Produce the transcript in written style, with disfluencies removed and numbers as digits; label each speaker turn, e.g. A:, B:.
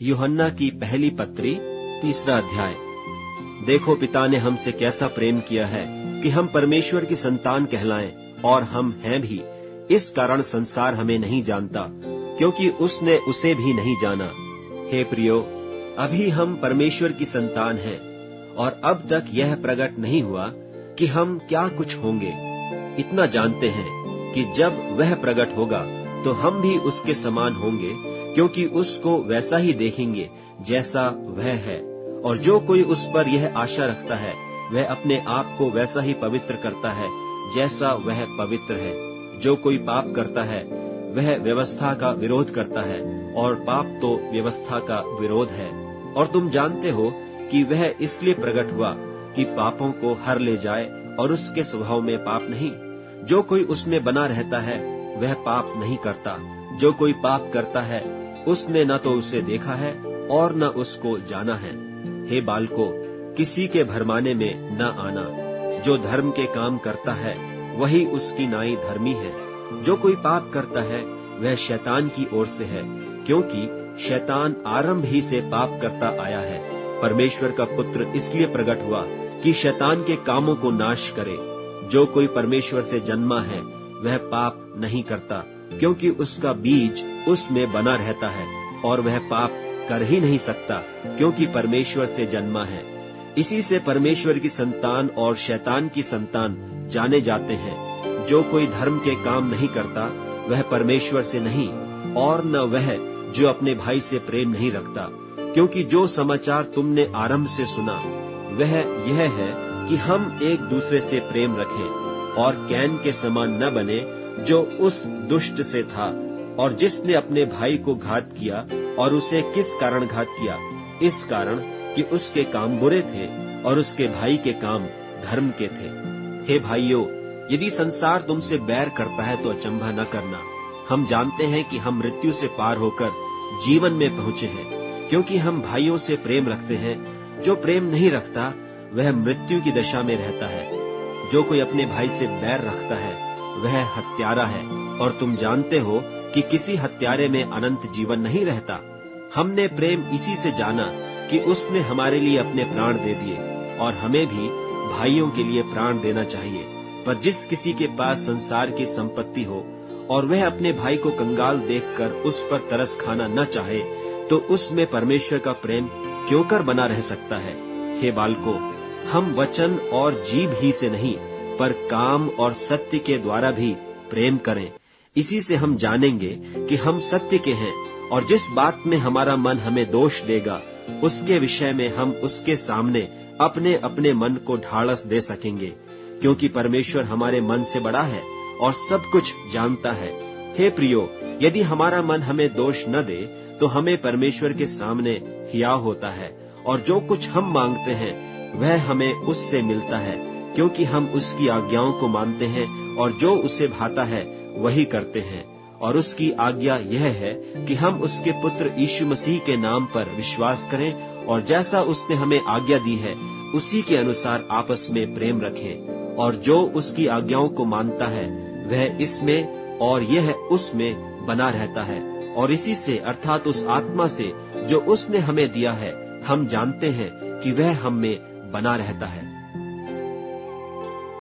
A: यूहन्ना की पहली पत्री 3 अध्याय। देखो, पिता ने हमसे कैसा प्रेम किया है कि हम परमेश्वर की संतान कहलाएं, और हम हैं भी। इस कारण संसार हमें नहीं जानता, क्योंकि उसने उसे भी नहीं जाना। हे प्रियो, अभी हम परमेश्वर की संतान हैं, और अब तक यह प्रकट नहीं हुआ कि हम क्या कुछ होंगे। इतना जानते हैं कि जब वह प्रकट होगा तो हम भी उसके समान होंगे, क्योंकि उसको वैसा ही देखेंगे जैसा वह है। और जो कोई उस पर यह आशा रखता है, वह अपने आप को वैसा ही पवित्र करता है जैसा वह पवित्र है। जो कोई पाप करता है, वह व्यवस्था का विरोध करता है, और पाप तो व्यवस्था का विरोध है। और तुम जानते हो कि वह इसलिए प्रकट हुआ कि पापों को हर ले जाए, और उसके स्वभाव में पाप नहीं। जो कोई उसमें बना रहता है, वह पाप नहीं करता। जो कोई पाप करता है, उसने न तो उसे देखा है और न उसको जाना है। हे बालकों, किसी के भरमाने में न आना। जो धर्म के काम करता है, वही उसकी नाई धर्मी है। जो कोई पाप करता है, वह शैतान की ओर से है, क्योंकि शैतान आरंभ ही से पाप करता आया है। परमेश्वर का पुत्र इसलिए प्रकट हुआ कि शैतान के कामों को नाश करे। जो कोई परमेश्वर से जन्मा है, वह पाप नहीं करता, क्योंकि उसका बीज उसमें बना रहता है, और वह पाप कर ही नहीं सकता, क्योंकि परमेश्वर से जन्मा है। इसी से परमेश्वर की संतान और शैतान की संतान जाने जाते हैं। जो कोई धर्म के काम नहीं करता, वह परमेश्वर से नहीं, और न वह जो अपने भाई से प्रेम नहीं रखता। क्योंकि जो समाचार तुमने आरंभ से सुना, वह यह है कि हम एक दूसरे से प्रेम रखें, और कैन के समान न बने, जो उस दुष्ट से था, और जिसने अपने भाई को घात किया। और उसे किस कारण घात किया? इस कारण कि उसके काम बुरे थे, और उसके भाई के काम धर्म के थे। हे भाइयों, यदि संसार तुमसे बैर करता है तो अचंभा न करना। हम जानते हैं कि हम मृत्यु से पार होकर जीवन में पहुंचे हैं, क्योंकि हम भाइयों से प्रेम रखते हैं। जो प्रेम नहीं रखता, वह मृत्यु की दशा में रहता है। जो कोई अपने भाई से बैर रखता है, वह हत्यारा है, और तुम जानते हो कि किसी हत्यारे में अनंत जीवन नहीं रहता। हमने प्रेम इसी से जाना कि उसने हमारे लिए अपने प्राण दे दिए, और हमें भी भाइयों के लिए प्राण देना चाहिए। पर जिस किसी के पास संसार की संपत्ति हो, और वह अपने भाई को कंगाल देखकर उस पर तरस खाना न चाहे, तो उसमें परमेश्वर का प्रेम क्यों कर बना रह सकता है? हे बालकों, हम वचन और जीभ ही से नहीं, पर काम और सत्य के द्वारा भी प्रेम करें। इसी से हम जानेंगे कि हम सत्य के हैं, और जिस बात में हमारा मन हमें दोष देगा, उसके विषय में हम उसके सामने अपने अपने मन को ढाढ़स दे सकेंगे, क्योंकि परमेश्वर हमारे मन से बड़ा है और सब कुछ जानता है। हे प्रियो, यदि हमारा मन हमें दोष न दे, तो हमें परमेश्वर के सामने हियाव होता है, और जो कुछ हम मांगते हैं, वह हमें उससे मिलता है, क्योंकि हम उसकी आज्ञाओं को मानते हैं, और जो उसे भाता है वही करते हैं। और उसकी आज्ञा यह है कि हम उसके पुत्र यीशु मसीह के नाम पर विश्वास करें, और जैसा उसने हमें आज्ञा दी है, उसी के अनुसार आपस में प्रेम रखें। और जो उसकी आज्ञाओं को मानता है, वह इसमें और यह उसमें बना रहता है। और इसी से, अर्थात उस आत्मा से जो उसने हमें दिया है, हम जानते हैं कि वह हम में बना रहता है।